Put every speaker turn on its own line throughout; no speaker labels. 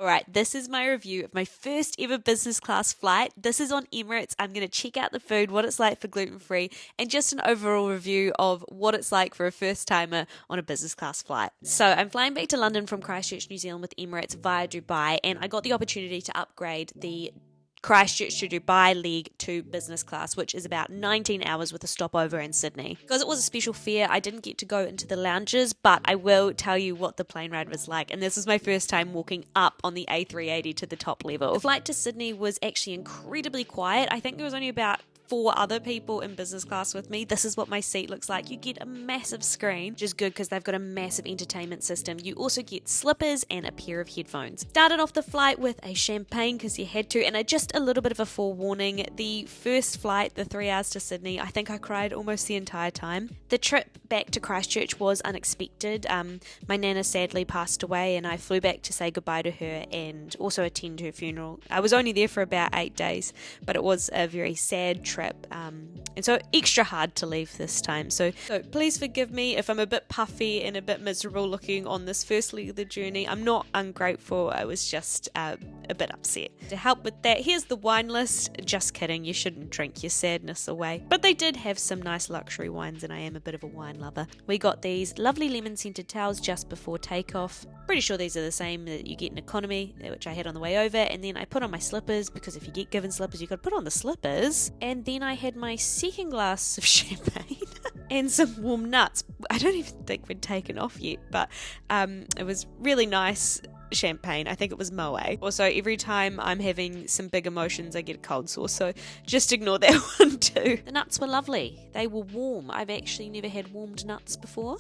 Alright, this is my review of my first ever business class flight. This is on Emirates. I'm going to check out the food, what it's like for gluten-free, and just an overall review of what it's like for a first-timer on a business class flight. So I'm flying back to London from Christchurch, New Zealand with Emirates via Dubai, and I got the opportunity to upgrade the Christchurch to Dubai leg to business class, which is about 19 hours with a stopover in Sydney. Because it was a special fare, I didn't get to go into the lounges, but I will tell you what the plane ride was like. And this is my first time walking up on the A380 to the top level. The flight to Sydney was actually incredibly quiet. I think there was only about 4 other people in business class with me. This is what my seat looks like. You get a massive screen, which is good because they've got a massive entertainment system. You also get slippers and a pair of headphones. Started off the flight with a champagne because you had to, and just a little bit of a forewarning. The first flight, the 3 hours to Sydney, I think I cried almost the entire time. The trip back to Christchurch was unexpected. My nana sadly passed away, and I flew back to say goodbye to her and also attend her funeral. I was only there for about 8 days, but it was a very sad trip. And so extra hard to leave this time. So please forgive me if I'm a bit puffy and a bit miserable looking on this first leg of the journey. I'm not ungrateful. I was just a bit upset. To help with that, here's the wine list. Just kidding. You shouldn't drink your sadness away. But they did have some nice luxury wines, and I am a bit of a wine lover. We got these lovely lemon scented towels just before takeoff. Pretty sure these are the same that you get in economy, which I had on the way over. And then I put on my slippers, because if you get given slippers, you've got to put on the slippers. And then I had my second glass of champagne and some warm nuts. I don't even think we'd taken off yet, but it was really nice champagne. I think it was Moët. Also, every time I'm having some big emotions, I get a cold sore, so just ignore that one too. The nuts were lovely. They were warm. I've actually never had warmed nuts before.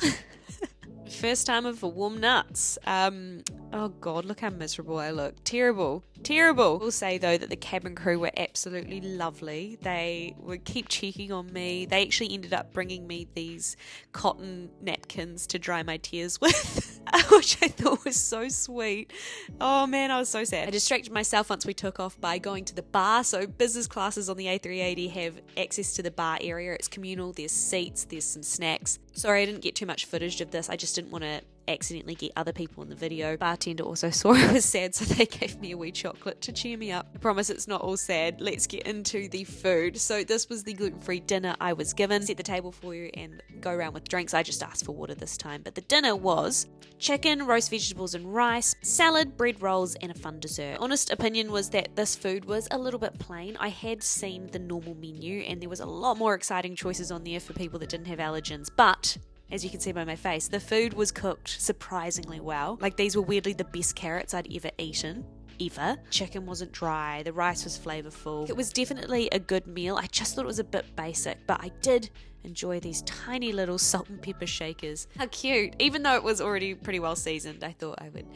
First time of warm nuts. Oh god, look how miserable I look. Terrible. I will say though that the cabin crew were absolutely lovely. They would keep checking on me. They actually ended up bringing me these cotton napkins to dry my tears with, which I thought was so sweet. Oh man, I was so sad. I distracted myself once we took off by going to the bar. So business classes on the A380 have access to the bar area. It's communal. There's seats. There's some snacks. Sorry, I didn't get too much footage of this. I just didn't want to accidentally get other people in the video. Bartender also saw I was sad, so they gave me a wee chocolate to cheer me up. I promise it's not all sad. Let's get into the food. So this was the gluten-free dinner I was given. Set the table for you and go around with drinks. I just asked for water this time. But the dinner was chicken, roast vegetables and rice, salad, bread rolls and a fun dessert. Honest opinion was that this food was a little bit plain. I had seen the normal menu and there was a lot more exciting choices on there for people that didn't have allergens, but as you can see by my face, the food was cooked surprisingly well. Like, these were weirdly the best carrots I'd ever eaten. Chicken wasn't dry, the rice was flavorful. It was definitely a good meal. I just thought it was a bit basic, but I did enjoy these tiny little salt and pepper shakers. How cute. Even though it was already pretty well seasoned, I thought I would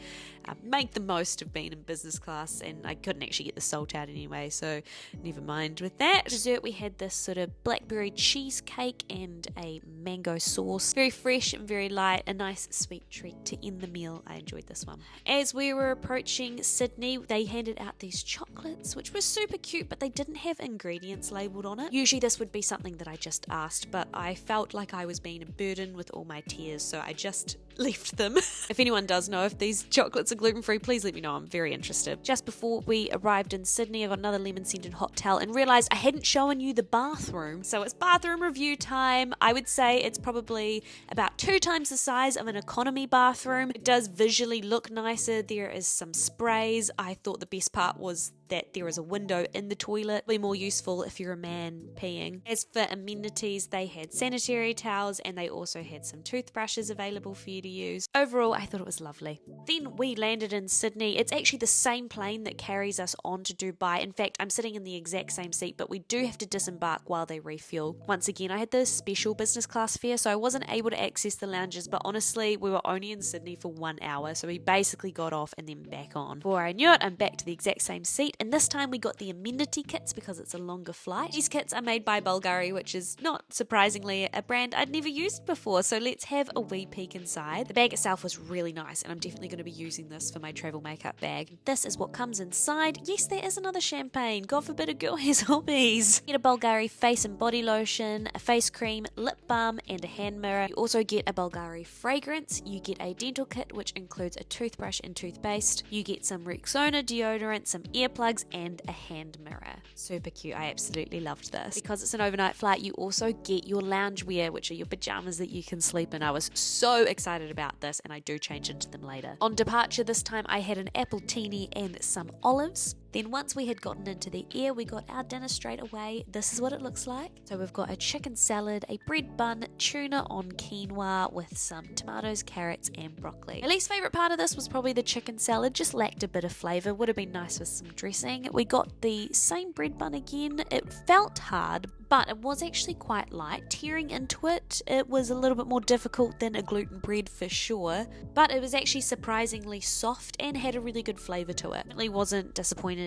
make the most of being in business class, and I couldn't actually get the salt out anyway, so never mind with that. Dessert, we had this sort of blackberry cheesecake and a mango sauce. Very fresh and very light, a nice sweet treat to end the meal. I enjoyed this one. As we were approaching Sydney, they handed out these chocolates, which were super cute, but they didn't have ingredients labelled on it. Usually this would be something that I just asked, but I felt like I was being a burden with all my tears, so I just left them. If anyone does know if these chocolates are gluten-free, please let me know. I'm very interested. Just before we arrived in Sydney, I got another lemon scented hot towel and realised I hadn't shown you the bathroom. So it's bathroom review time. I would say it's probably about 2 times the size of an economy bathroom. It does visually look nicer. There is some sprays. I thought the best part was that there is a window in the toilet. It'll be more useful if you're a man peeing. As for amenities, they had sanitary towels and they also had some toothbrushes available for you to use. Overall, I thought it was lovely. Then we landed in Sydney. It's actually the same plane that carries us on to Dubai. In fact, I'm sitting in the exact same seat, but we do have to disembark while they refuel. Once again, I had the special business class fare, so I wasn't able to access the lounges, but honestly, we were only in Sydney for 1 hour, so we basically got off and then back on. Before I knew it, I'm back to the exact same seat. complete. And this time we got the amenity kits because it's a longer flight. These kits are made by Bulgari, which is not surprisingly a brand I'd never used before. So let's have a wee peek inside. The bag itself was really nice, and I'm definitely going to be using this for my travel makeup bag. This is what comes inside. Yes, there is another champagne. God forbid a girl has hobbies. You get a Bulgari face and body lotion, a face cream, lip balm, and a hand mirror. You also get a Bulgari fragrance. You get a dental kit, which includes a toothbrush and toothpaste. You get some Rexona deodorant, some earplugs, and a hand mirror. Super cute. I absolutely loved this. Because it's an overnight flight, you also get your loungewear, which are your pajamas that you can sleep in. I was so excited about this, and I do change into them later. On departure this time, I had an apple teeny and some olives. Then once we had gotten into the air, we got our dinner straight away. This is what it looks like. So we've got a chicken salad, a bread bun, tuna on quinoa with some tomatoes, carrots, and broccoli. My least favourite part of this was probably the chicken salad. Just lacked a bit of flavour. Would have been nice with some dressing. We got the same bread bun again. It felt hard, but it was actually quite light. Tearing into it, it was a little bit more difficult than a gluten bread for sure, but it was actually surprisingly soft and had a really good flavour to it. Really wasn't disappointed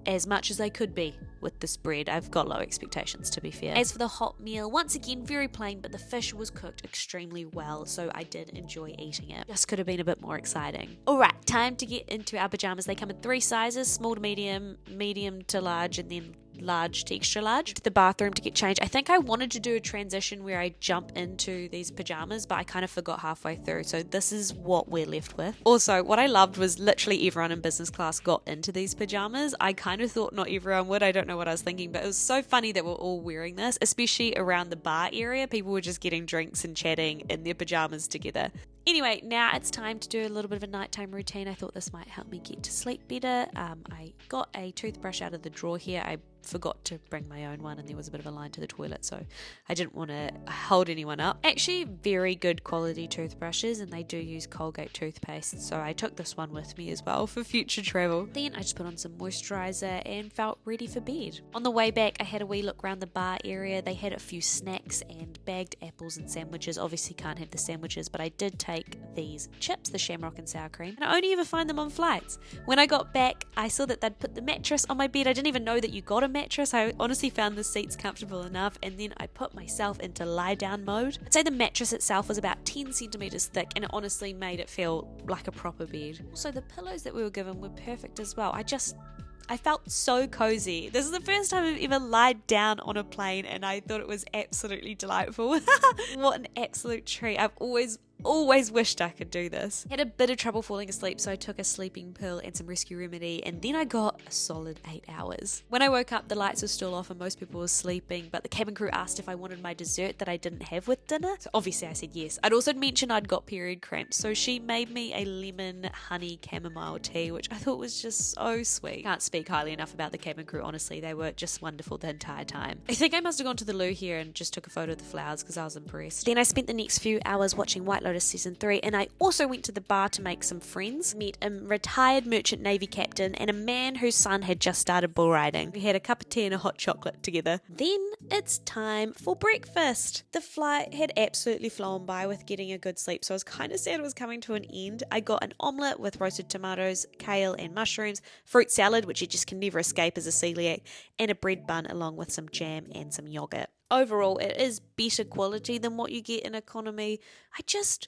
as much as I could be with this bread. I've got low expectations, to be fair. As for the hot meal, once again very plain, but the fish was cooked extremely well, so I did enjoy eating it. Just could have been a bit more exciting. Alright, time to get into our pajamas. They come in 3 sizes: small to medium, medium to large, and then large to extra large. To the bathroom to get changed. I think I wanted to do a transition where I jump into these pajamas, but I kind of forgot halfway through, so this is what we're left with. Also, what I loved was literally everyone in business class got into these pajamas. I kind of thought not everyone would. I don't know what I was thinking, but it was so funny that we're all wearing this, especially around the bar area. People were just getting drinks and chatting in their pajamas together. Anyway, now it's time to do a little bit of a nighttime routine. I thought this might help me get to sleep better. I got a toothbrush out of the drawer here. I forgot to bring my own one, and there was a bit of a line to the toilet, so I didn't want to hold anyone up. Actually, very good quality toothbrushes, and they do use Colgate toothpaste, so I took this one with me as well for future travel. Then I just put on some moisturizer and felt ready for bed. On the way back, I had a wee look around the bar area. They had a few snacks and bagged apples and sandwiches. Obviously can't have the sandwiches, but I did take these chips, the shamrock and sour cream, and I only ever find them on flights. When I got back, I saw that they'd put the mattress on my bed. I didn't even know that you got a mattress. I honestly found the seats comfortable enough, and then I put myself into lie down mode. I'd say the mattress itself was about 10 centimeters thick, and it honestly made it feel like a proper bed. Also, the pillows that we were given were perfect as well. I felt so cozy. This is the first time I've ever lied down on a plane, and I thought it was absolutely delightful. What an absolute treat. I've always wished I could do this. Had a bit of trouble falling asleep, so I took a sleeping pill and some rescue remedy, and then I got a solid 8 hours. When I woke up, the lights were still off and most people were sleeping, but the cabin crew asked if I wanted my dessert that I didn't have with dinner, so obviously I said yes. I'd also mentioned I'd got period cramps, so she made me a lemon honey chamomile tea, which I thought was just so sweet. Can't speak highly enough about the cabin crew, honestly. They were just wonderful the entire time. I think I must have gone to the loo here and just took a photo of the flowers because I was impressed. Then I spent the next few hours watching White Lotus Season 3, and I also went to the bar to make some friends. Met a retired merchant navy captain and a man whose son had just started bull riding. We had a cup of tea and a hot chocolate together. Then it's time for breakfast. The flight had absolutely flown by with getting a good sleep, so I was kind of sad it was coming to an end. I got an omelette with roasted tomatoes, kale and mushrooms, fruit salad, which you just can never escape as a celiac, and a bread bun along with some jam and some yogurt. Overall, it is better quality than what you get in economy. I just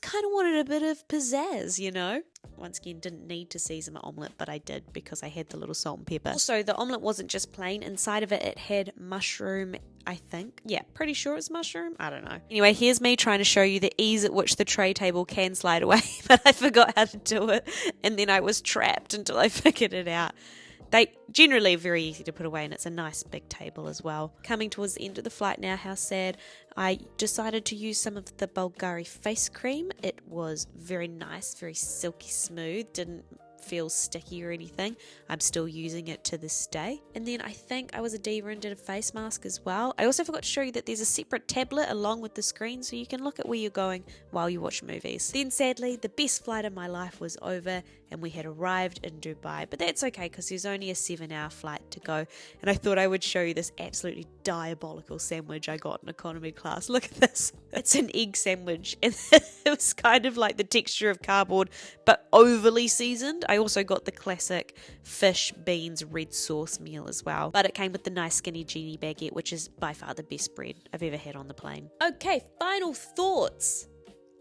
kind of wanted a bit of pizzazz, you know? Once again, didn't need to season my omelette, but I did because I had the little salt and pepper. Also, the omelette wasn't just plain. Inside of it, it had mushroom, I think. Yeah, pretty sure it's mushroom. I don't know. Anyway, here's me trying to show you the ease at which the tray table can slide away, but I forgot how to do it, and then I was trapped until I figured it out. They generally are very easy to put away, and it's a nice big table as well. Coming towards the end of the flight now, how sad. I decided to use some of the Bulgari face cream. It was very nice, very silky smooth, didn't feel sticky or anything. I'm still using it to this day. And then I think I was a diva and did a face mask as well. I also forgot to show you that there's a separate tablet along with the screen, so you can look at where you're going while you watch movies. Then sadly, the best flight of my life was over, and we had arrived in Dubai. But that's okay because there's only a 7-hour flight to go. And I thought I would show you this absolutely diabolical sandwich I got in economy class. Look at this. It's an egg sandwich, and it was kind of like the texture of cardboard, but overly seasoned. I also got the classic fish, beans, red sauce meal as well. But it came with the nice skinny genie baguette, which is by far the best bread I've ever had on the plane. Okay, final thoughts.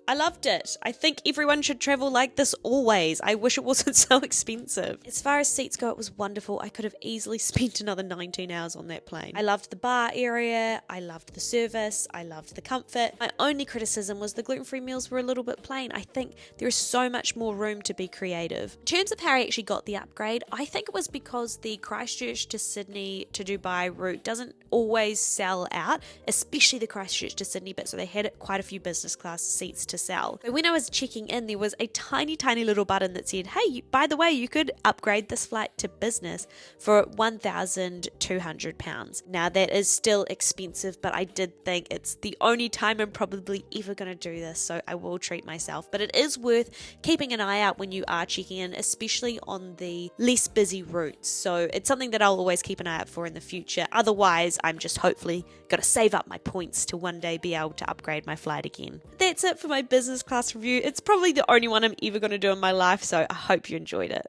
I loved it. I think everyone should travel like this always. I wish it wasn't so expensive. As far as seats go, it was wonderful. I could have easily spent another 19 hours on that plane. I loved the bar area. I loved the service. I loved the comfort. My only criticism was the gluten-free meals were a little bit plain. I think there is so much more room to be creative. In terms of how I actually got the upgrade, I think it was because the Christchurch to Sydney to Dubai route doesn't always sell out, especially the Christchurch to Sydney bit, so they had quite a few business class seats to sell. So when I was checking in, there was a tiny little button that said, hey, by the way, you could upgrade this flight to business for £1,200. Now that is still expensive, but I did think it's the only time I'm probably ever going to do this, so I will treat myself. But it is worth keeping an eye out when you are checking in, especially on the less busy routes. So it's something that I'll always keep an eye out for in the future. Otherwise, I'm just hopefully going to save up my points to one day be able to upgrade my flight again. That's it for my business class review. It's probably the only one I'm ever going to do in my life, so I hope you enjoyed it.